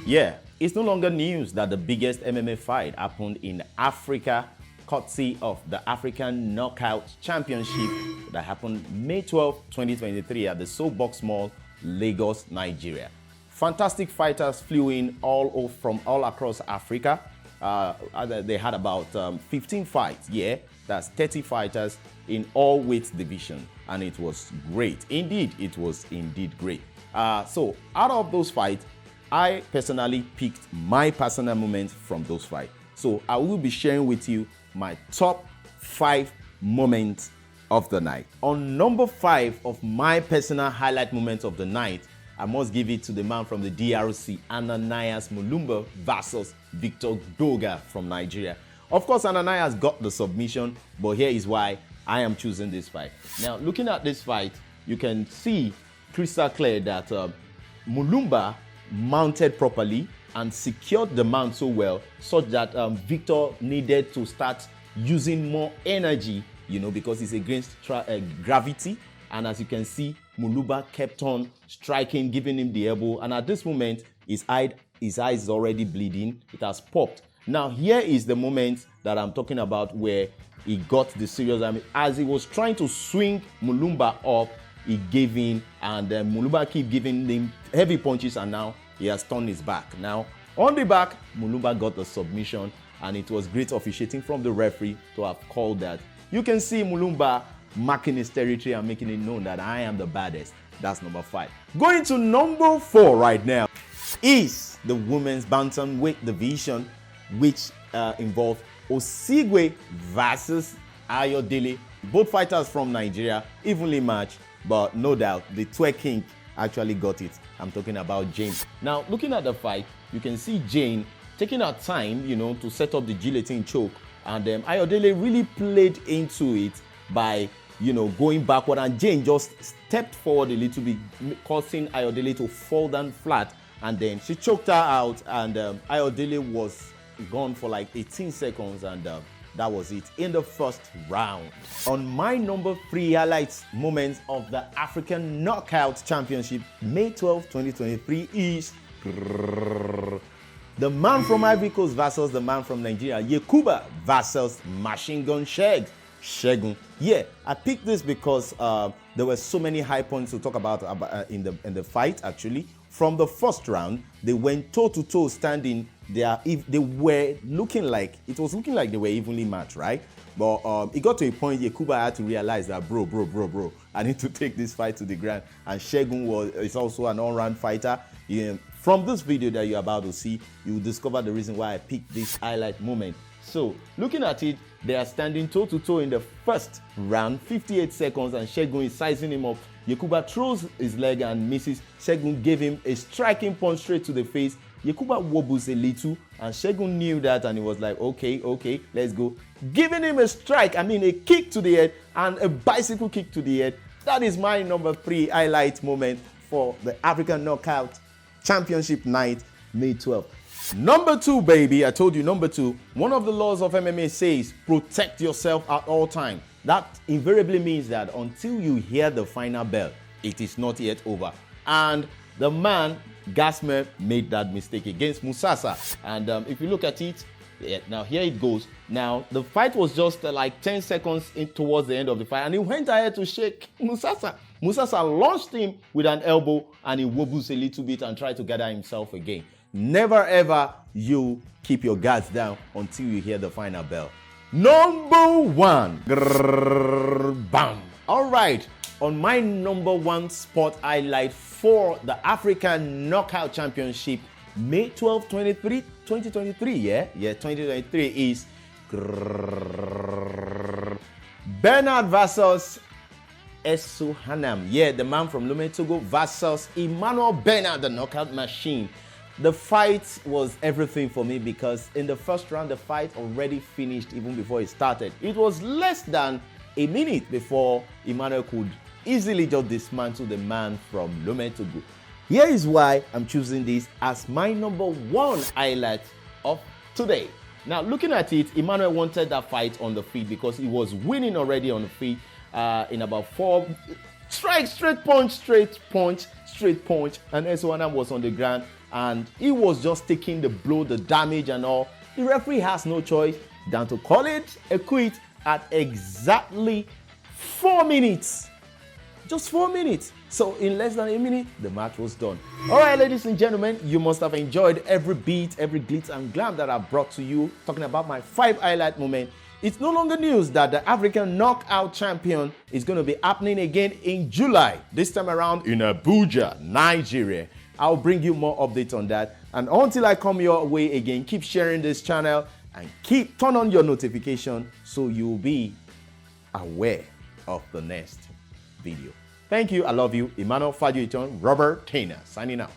Yeah, it's no longer news that the biggest MMA fight happened in Africa, courtesy of the African Knockout Championship that happened May 12, 2023 at the SoBox Mall, Lagos, Nigeria. Fantastic fighters flew in from all across Africa. They had about 15 fights, that's 30 fighters in all weight division, and it was great. Indeed, it was indeed great. So out of those fights, I personally picked my personal moments from those fights. So I will be sharing with you my top 5 moments of the night. On number 5 of my personal highlight moments of the night, I must give it to the man from the DRC, Ananias Mulumba versus Victor Doga from Nigeria. Of course, Ananias got the submission, but here is why I am choosing this fight. Now, looking at this fight, you can see crystal clear that Mulumba mounted properly and secured the mount so well, such that Victor needed to start using more energy, because it's against gravity. And as you can see, Mulumba kept on striking, giving him the elbow. And at this moment, his eye is already bleeding. It has popped. Now, here is the moment that I'm talking about where he got the serious damage. As he was trying to swing Mulumba up, he gave in, and Mulumba keep giving him heavy punches, and now he has turned his back. Now, on the back, Mulumba got the submission, and it was great officiating from the referee to have called that. You can see Mulumba marking his territory and making it known that I am the baddest. That's number 5. Going to number 4 right now is the women's bantamweight division, which involved Osigwe versus Ayodele. Both fighters from Nigeria, evenly matched, but no doubt the twerking actually got it. I'm talking about Jane. Now, looking at the fight, you can see Jane taking her time, to set up the guillotine choke, and Ayodele really played into it by going backward, and Jane just stepped forward a little bit, causing Ayodele to fall down flat, and then she choked her out, and Ayodele was gone for like 18 seconds, and that was it in the first round. On my number 3 highlights moments of the African Knockout Championship, May 12, 2023 is the man from Ivory Coast versus the man from Nigeria, Yekuba versus Machine Gun Shegun. Yeah, I picked this because there were so many high points to talk about in the fight. Actually, from the first round, they went toe to toe, standing. They were looking like they were evenly matched, right? But it got to a point Yekuba had to realize that, bro, I need to take this fight to the ground. And Shegun is also an all-round fighter. Yeah. From this video that you're about to see, you will discover the reason why I picked this highlight moment. So, looking at it, they are standing toe-to-toe in the first round, 58 seconds, and Shegun is sizing him up. Yekuba throws his leg and misses. Shegun gave him a striking punch straight to the face. Yekuba wobbles a little, and Shegun knew that, and he was like, okay, let's go. Giving him a kick to the head, and a bicycle kick to the head. That is my number 3 highlight moment for the African Knockout Championship night, May 12th. Number 2, baby. I told you, number 2. One of the laws of MMA says protect yourself at all times. That invariably means that until you hear the final bell, it is not yet over. And the man, Gasmer, made that mistake against Musasa. And if you look at it, now here it goes. Now, the fight was just like 10 seconds towards the end of the fight, and he went ahead to shake Musasa. Musasa launched him with an elbow, and he wobbles a little bit and tried to gather himself again. Never ever you keep your guards down until you hear the final bell. Number 1. Bam. All right. On my number 1 sport highlight for the African Knockout Championship, May 12, 2023, 2023 is Bernard versus Esuhanam. Yeah, the man from Lome, Togo versus Emmanuel Bernard, the knockout machine. The fight was everything for me because in the first round, the fight already finished even before it started. It was less than a minute before Emmanuel could easily just dismantle the man from Lome, Togo. Here is why I'm choosing this as my number 1 highlight of today. Now, looking at it, Emmanuel wanted that fight on the feet because he was winning already on the feet in about straight punch, and Eswana was on the ground and he was just taking the blow, the damage and all. The referee has no choice than to call it a quit at exactly 4 minutes. Just 4 minutes. So in less than a minute, the match was done. All right, ladies and gentlemen, you must have enjoyed every beat, every glitz and glam that I brought to you, talking about my 5 highlight moments. It's no longer news that the African Knockout Champion is going to be happening again in July, this time around in Abuja, Nigeria. I'll bring you more updates on that. And until I come your way again, keep sharing this channel and turn on your notification so you'll be aware of the next video. Thank you. I love you. Emmanuel Fajuiton, Robert Tainer, signing out.